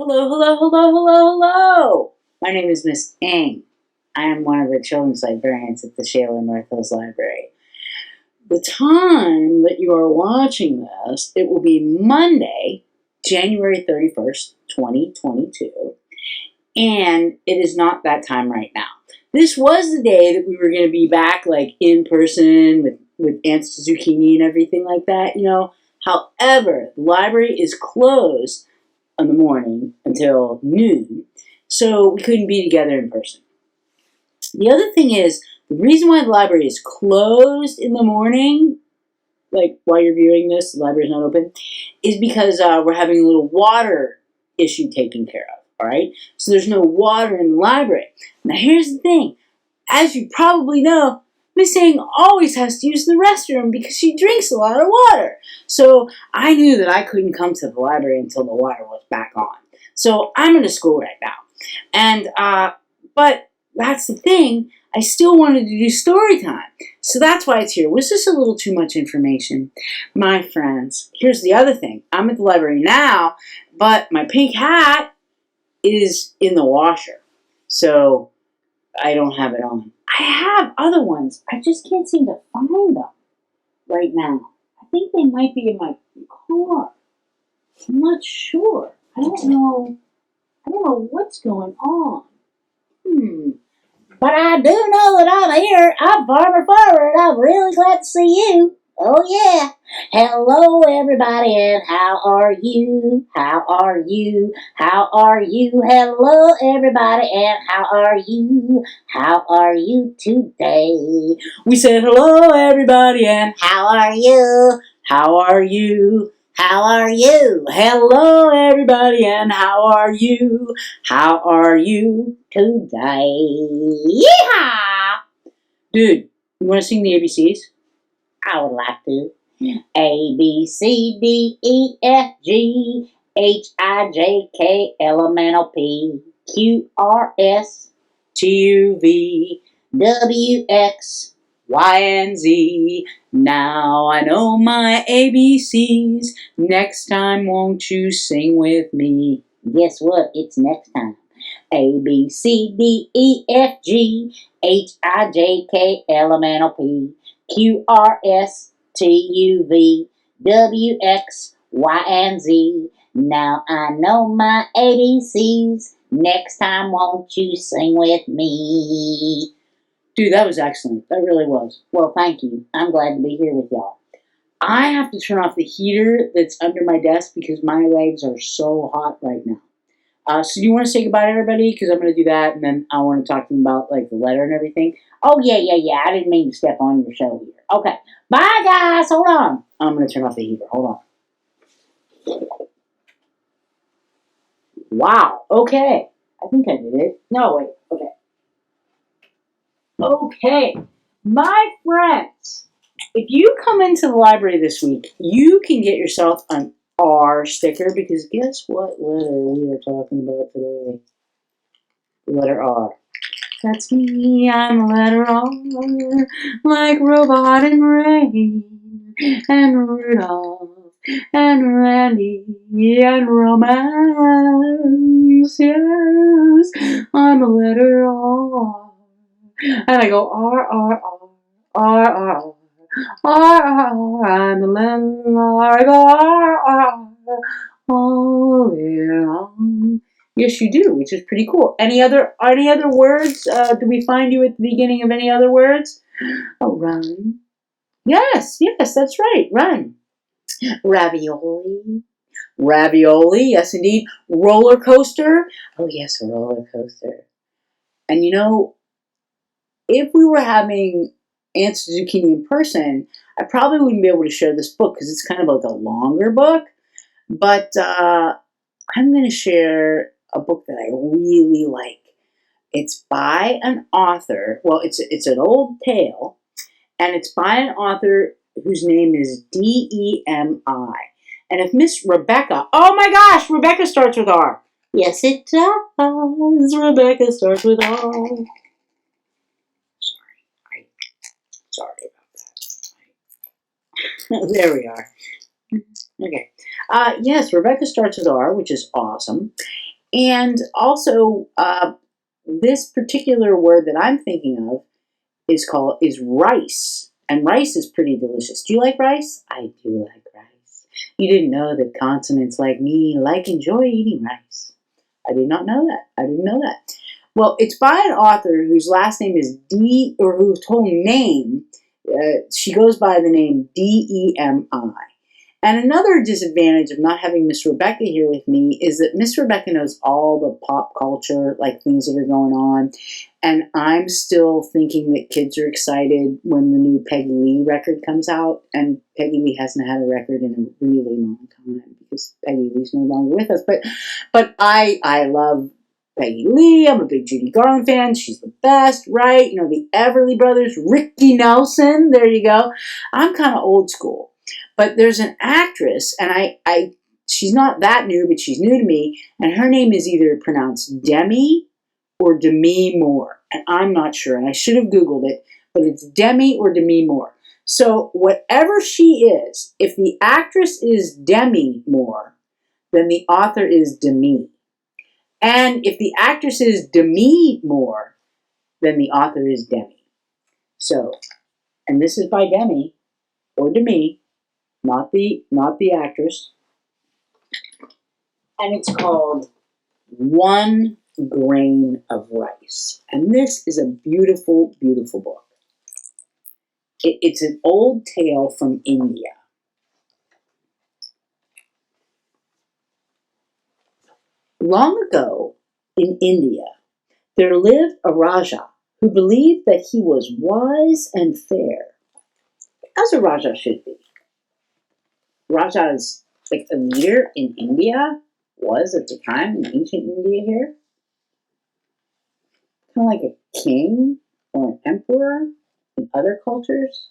Hello, hello, hello, hello, hello. My name is Miss Ng. I am one of the children's librarians at the Shaler North Hills Library. The time that you are watching this, it will be Monday, January 31st, 2022, and it is not that time right now. This was the day that we were going to be back, like, in person with Aunts Zucchini and everything like that, you know. However, the library is closed in the morning until noon, so we couldn't be together in person. The other thing is, the reason why the library is closed in the morning, like while you're viewing this, the library's not open, is because we're having a little water issue taken care of, all right? So there's no water in the library. Now here's the thing. As you probably know, Miss Ang always has to use the restroom because she drinks a lot of water. So I knew that I couldn't come to the library until the water was back on. So I'm in a school right now. And, but that's the thing. I still wanted to do story time. So that's why it's here. Was this a little too much information? My friends, here's the other thing. I'm at the library now, but my pink hat is in the washer. So I don't have it on. I have other ones. I just can't seem to find them right now. I think they might be in my car. I'm not sure. I don't know what's going on. But I do know that I'm here. I'm Farmer Farmer, and I'm really glad to see you. Oh, yeah. Hello, everybody, and how are you? How are you? How are you? Hello, everybody, and how are you? How are you today? We said hello, everybody, and how are you? How are you? How are you? Hello, everybody, and how are you? How are you today? Yeehaw! Dude, you want to sing the ABCs? I would like to. A, B, C, D, E, F, G, H, I, J, K, L, M, N, O, P, Q, R, S, T, U, V, W, X, Y, and Z. Now I know my ABCs. Next time, won't you sing with me? Guess what? It's next time. A, B, C, D, E, F, G, H, I, J, K, L, M, N, O, P, Q, R, S, T, U, V, W, X, Y, and Z. Now I know my ABCs. Next time, won't you sing with me? Dude, that was excellent. That really was. Well, thank you. I'm glad to be here with y'all. I have to turn off the heater that's under my desk because my legs are so hot right now. So do you want to say goodbye to everybody? Because I'm going to do that, and then I want to talk to them about, like, the letter and everything. Oh, yeah. I didn't mean to step on your show here. Okay. Bye, guys. Hold on. I'm going to turn off the heater. Hold on. Wow. Okay. I think I did it. No, wait. Okay. Okay. My friends, if you come into the library this week, you can get yourself an R sticker because guess what letter we are talking about today? The letter R. That's me, I'm the letter R, like Robot and Rain, and Rudolph, and Randy, and Romance, yes, I'm the letter R. And I go R, R, R, R, R, R, R, I'm the letter R, I go R, R, all along. Yes, you do, which is pretty cool. Any other words? Do we find you at the beginning of any other words? Oh, run. Yes, that's right. Run. Ravioli. Ravioli. Yes, indeed. Roller coaster. Oh, yes, a roller coaster. And you know, if we were having Aunts Zucchini in person, I probably wouldn't be able to share this book because it's kind of like a longer book. But I'm going to share a book that I really like. It's by an author. Well, it's an old tale, and it's by an author whose name is Demi. And if Miss Rebecca, oh my gosh, Rebecca starts with R. Yes, it does. Rebecca starts with R. Sorry about that. There we are. Okay. Yes, Rebecca starts with R, which is awesome. And also, this particular word that I'm thinking of is rice, and rice is pretty delicious. Do you like rice? I do like rice. You didn't know that consonants like me enjoy eating rice. I did not know that. I didn't know that. Well, it's by an author whose last name is or whose whole name, she goes by the name Demi. And another disadvantage of not having Miss Rebecca here with me is that Miss Rebecca knows all the pop culture, like things that are going on. And I'm still thinking that kids are excited when the new Peggy Lee record comes out. And Peggy Lee hasn't had a record in a really long time because Peggy Lee's no longer with us. But I love Peggy Lee. I'm a big Judy Garland fan. She's the best, right? You know, the Everly Brothers, Ricky Nelson. There you go. I'm kind of old school. But there's an actress, and she's not that new, but she's new to me, and her name is either pronounced Demi or Demi Moore, and I'm not sure, and I should have Googled it, but it's Demi or Demi Moore. So whatever she is, if the actress is Demi Moore, then the author is Demi. And if the actress is Demi Moore, then the author is Demi. So, and this is by Demi or Demi, not the actress, and it's called One Grain of Rice. And this is a beautiful, beautiful book. It's an old tale from India. Long ago in India, there lived a Raja who believed that he was wise and fair, as a Raja should be. Rajas, like a leader in India, was at the time in ancient India here. Kind of like a king or an emperor in other cultures.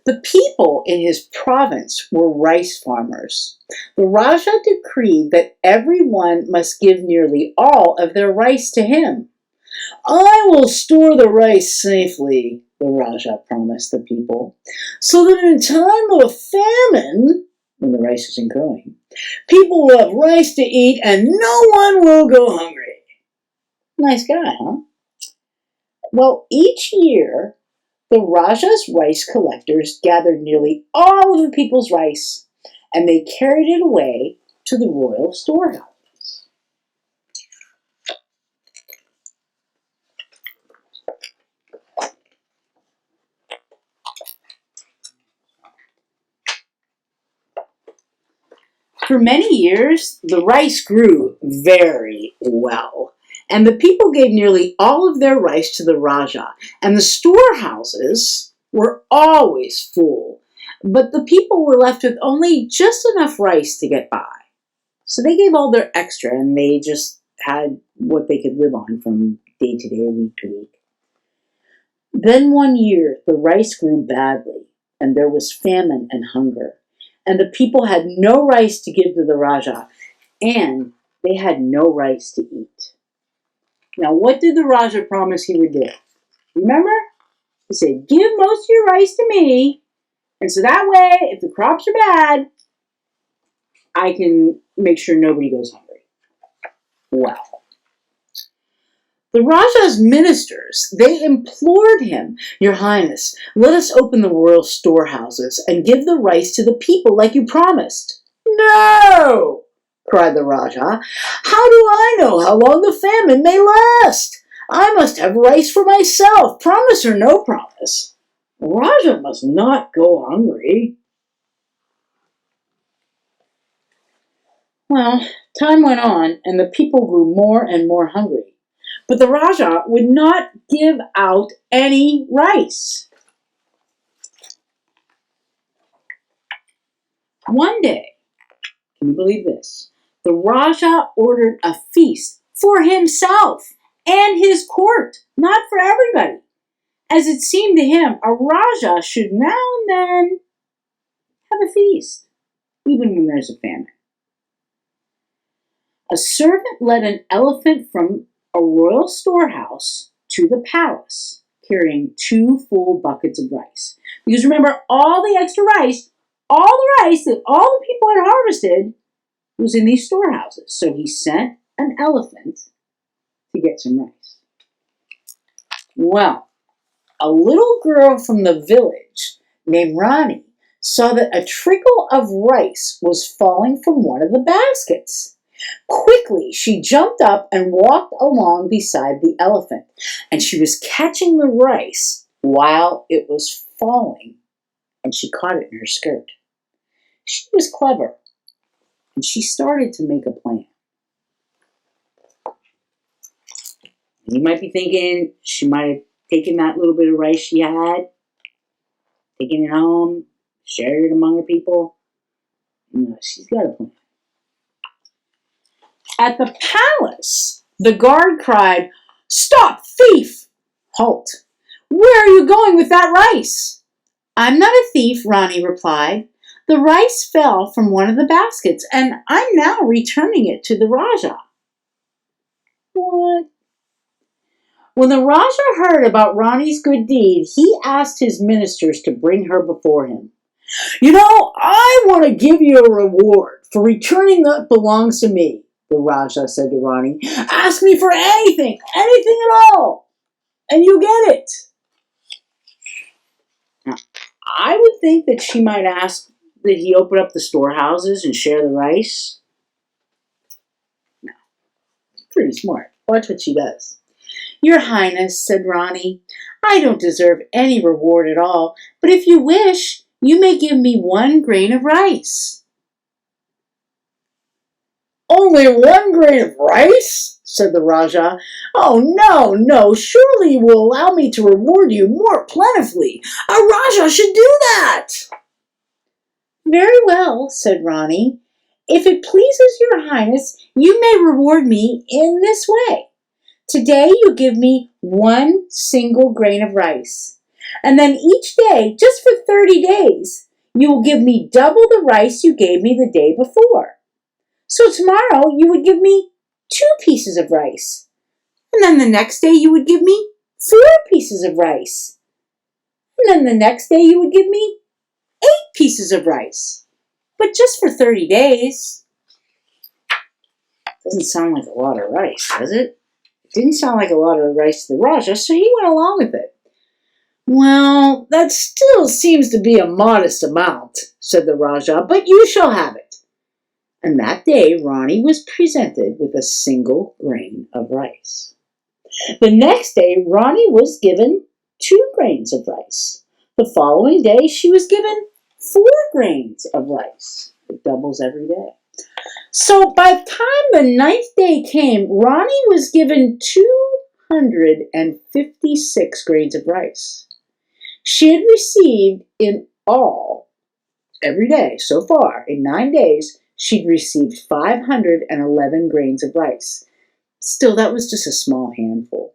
The people in his province were rice farmers. The Raja decreed that everyone must give nearly all of their rice to him. I will store the rice safely, the Raja promised the people, so that in time of famine, when the rice isn't growing, people will have rice to eat and no one will go hungry. Nice guy, huh? Well, each year, the Raja's rice collectors gathered nearly all of the people's rice, and they carried it away to the royal storehouses. For many years, the rice grew very well, and the people gave nearly all of their rice to the Raja, and the storehouses were always full. But the people were left with only just enough rice to get by. So they gave all their extra, and they just had what they could live on from day to day, week to week. Then one year, the rice grew badly, and there was famine and hunger. And the people had no rice to give to the Raja, and they had no rice to eat. Now, what did the Raja promise he would do? Remember? He said, give most of your rice to me, and so that way, if the crops are bad, I can make sure nobody goes hungry. Well, the Raja's ministers, they implored him, Your Highness, let us open the royal storehouses and give the rice to the people like you promised. No, cried the Raja. How do I know how long the famine may last? I must have rice for myself, promise or no promise. The Raja must not go hungry. Well, time went on, and the people grew more and more hungry. But the Raja would not give out any rice. One day, can you believe this? The Raja ordered a feast for himself and his court, not for everybody. As it seemed to him, a Raja should now and then have a feast, even when there's a famine. A servant led an elephant from a royal storehouse to the palace, carrying 2 full buckets of rice. Because remember, all the extra rice, all the rice that all the people had harvested was in these storehouses. So he sent an elephant to get some rice. Well, a little girl from the village named Ronnie saw that a trickle of rice was falling from one of the baskets. Quickly, she jumped up and walked along beside the elephant, and she was catching the rice while it was falling, and she caught it in her skirt. She was clever, and she started to make a plan. You might be thinking she might have taken that little bit of rice she had, taken it home, shared it among her people. No, she's got a plan. At the palace, the guard cried, "Stop, thief!" "Halt! Where are you going with that rice?" "I'm not a thief," Ronnie replied. "The rice fell from one of the baskets, and I'm now returning it to the Rajah." What? When the Rajah heard about Ronnie's good deed, he asked his ministers to bring her before him. I want to give you a reward for returning what belongs to me," the Rajah said to Ronnie. "Ask me for anything at all, and you get it." Now, I would think that she might ask that he open up the storehouses and share the rice. No, pretty smart. Watch what she does. "Your Highness," said Ronnie, "I don't deserve any reward at all, but if you wish, you may give me 1 grain of rice." "Only 1 grain of rice?" said the Rajah. "Oh, no, surely you will allow me to reward you more plentifully. A Rajah should do that." "Very well," said Ronnie. "If it pleases your Highness, you may reward me in this way. Today you give me 1 single grain of rice, and then each day, just for 30 days, you will give me double the rice you gave me the day before. So tomorrow you would give me 2 pieces of rice, and then the next day you would give me 4 pieces of rice, and then the next day you would give me 8 pieces of rice, but just for 30 days. Doesn't sound like a lot of rice, does it? Didn't sound like a lot of rice to the Rajah, so he went along with it. "Well, that still seems to be a modest amount," said the Rajah, "but you shall have it." And that day Ronnie was presented with a single grain of rice. The next day Ronnie was given 2 grains of rice. The following day she was given 4 grains of rice. It doubles every day. So by the time the 9th day came, Ronnie was given 256 grains of rice. She had received in all, every day so far, in 9 days, she'd received 511 grains of rice. Still, that was just a small handful.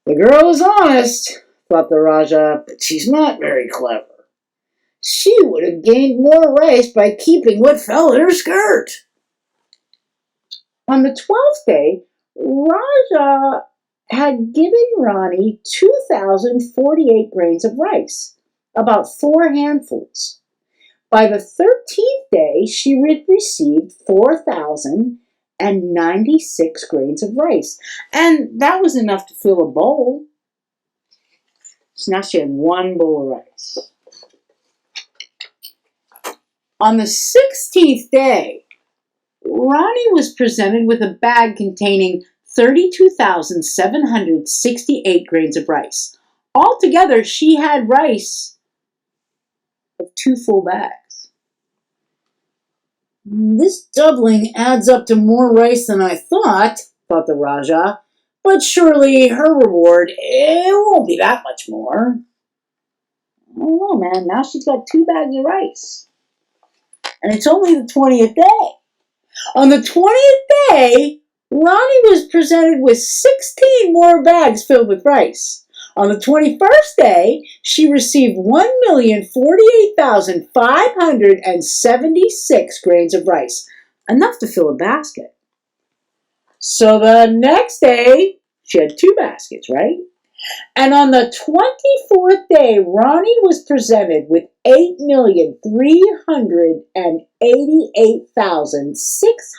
"The girl is honest," thought the Rajah, "but she's not very clever. She would have gained more rice by keeping what fell in her skirt." On the 12th day, Rajah had given Ronnie 2,048 grains of rice, about 4 handfuls. By the 13th day, she had received 4,096 grains of rice, and that was enough to fill a bowl. So now she had 1 bowl of rice. On the 16th day, Ronnie was presented with a bag containing 32,768 grains of rice. Altogether, she had rice of 2 full bags. "This doubling adds up to more rice than I thought," thought the Rajah, "but surely her reward, it won't be that much more." I don't know, man. Now she's got 2 bags of rice. And it's only the 20th day. On the 20th day, Ronnie was presented with 16 more bags filled with rice. On the 21st day, she received 1,048,576 grains of rice, enough to fill a basket. So the next day, she had 2 baskets, right? And on the 24th day, Ronnie was presented with 8,388,686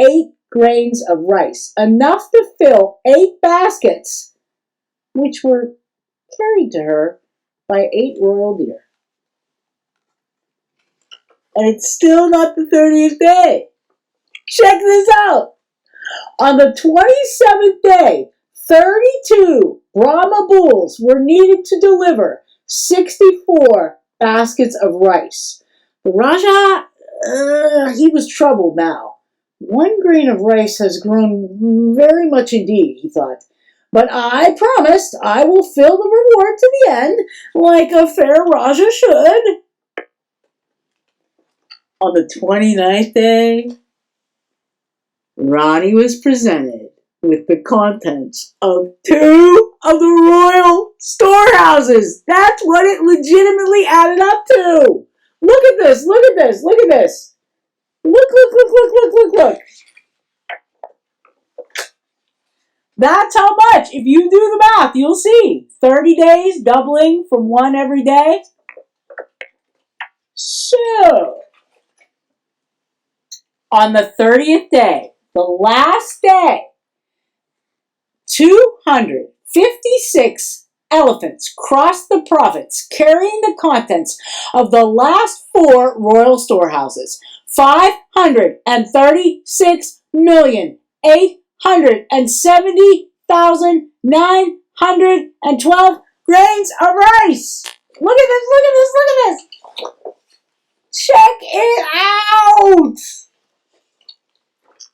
8 grains of rice, enough to fill 8 baskets, which were carried to her by 8 royal deer. And it's still not the 30th day. Check this out. On the 27th day, 32 Brahma bulls were needed to deliver 64 baskets of rice. The Raja, he was troubled now. 1 grain of rice has grown very much indeed, he thought. But I promised I will fill the reward to the end, like a fair Raja should. On the 29th day, Ronnie was presented with the contents of 2 of the royal storehouses. That's what it legitimately added up to. Look at this, look at this, look at this. Look. That's how much. If you do the math, you'll see. 30 days, doubling from 1 every day. So, on the 30th day, the last day, 256 elephants crossed the province carrying the contents of the last 4 royal storehouses. 536,870,912 grains of rice. Look at this, look at this, look at this. Check it out.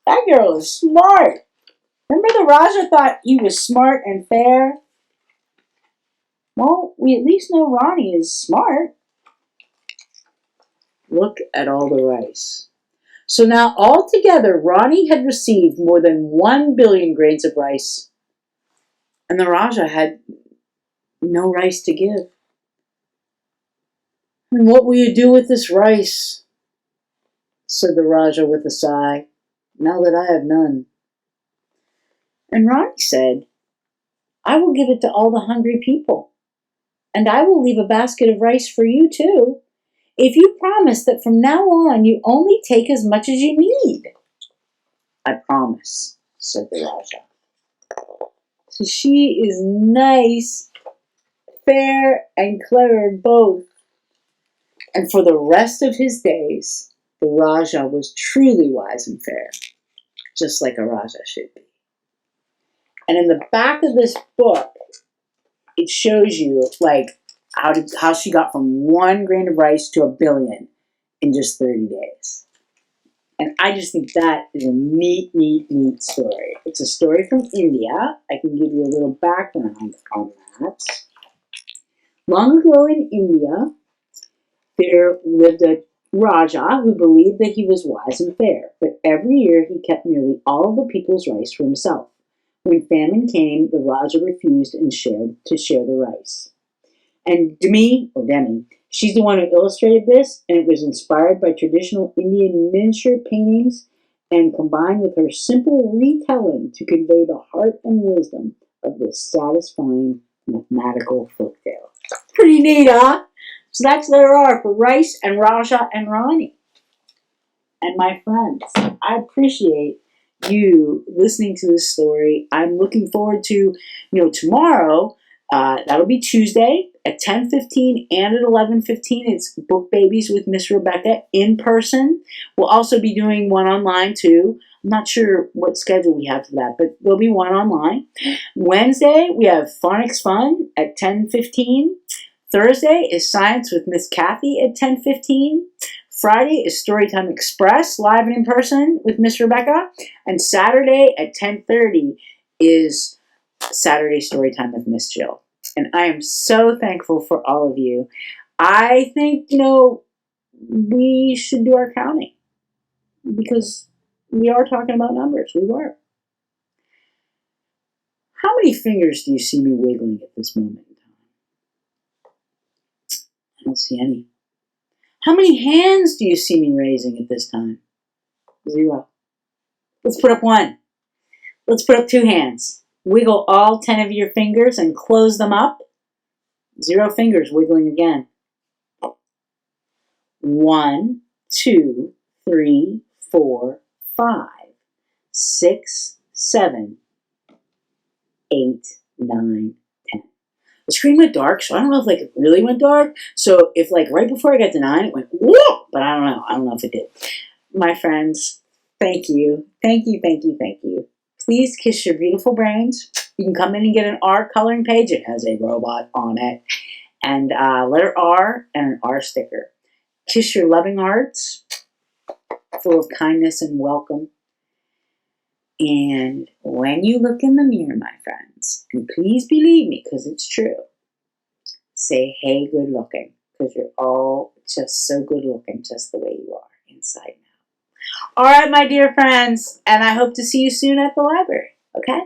That girl is smart. Remember the Raja thought he was smart and fair? Well, we at least know Ronnie is smart. Look at all the rice. So now altogether, Ronnie had received more than 1 billion grains of rice. And the Raja had no rice to give. And what will you do with this rice? Said the Raja with a sigh, now that I have none. And Ronnie said, I will give it to all the hungry people. And I will leave a basket of rice for you too, if you promise that from now on you only take as much as you need. I promise, said the Raja. So she is nice, fair, and clever both. And for the rest of his days, the Raja was truly wise and fair, just like a Raja should be. And in the back of this book, it shows you like how she got from 1 grain of rice to 1 billion in just 30 days. And I just think that is a neat story. It's a story from India. I can give you a little background on that. Long ago in India, there lived a Raja who believed that he was wise and fair, but every year he kept nearly all of the people's rice for himself. When famine came, the Raja refused to share the rice. And Demi, she's the one who illustrated this, and it was inspired by traditional Indian miniature paintings and combined with her simple retelling to convey the heart and wisdom of this satisfying mathematical folktale. Pretty neat, huh? So that's what there are for Rice and Raja and Ronnie. And my friends, I appreciate you listening to this story. I'm looking forward to, tomorrow, that'll be Tuesday at 10:15 and at 11:15. It's Book Babies with Miss Rebecca in person. We'll also be doing one online too. I'm not sure what schedule we have for that, but there'll be one online. Wednesday, we have Phonics Fun at 10:15. Thursday is Science with Miss Kathy at 10:15. Friday is Storytime Express, live and in person with Miss Rebecca. And Saturday at 10:30 is Saturday Storytime with Miss Jill. And I am so thankful for all of you. I think, we should do our counting because we are talking about numbers. We were. How many fingers do you see me wiggling at this moment in time? I don't see any. How many hands do you see me raising at this time? 0. Let's put up 1. Let's put up 2 hands. Wiggle all 10 of your fingers and close them up. 0 fingers wiggling again. 1, 2, 3, 4, 5. 6, 7, 8, 9, 10. The screen went dark, so I don't know if like it really went dark. So if like right before I got to 9, it went whoa, but I don't know. I don't know if it did. My friends, thank you. Thank you, thank you, thank you. Please kiss your beautiful brains. You can come in and get an R coloring page. It has a robot on it. And letter R and an R sticker. Kiss your loving hearts, full of kindness and welcome. And when you look in the mirror, my friends, and please believe me, because it's true, say, hey, good looking, because you're all just so good looking, just the way you are, inside and out. All right, my dear friends, and I hope to see you soon at the library, okay?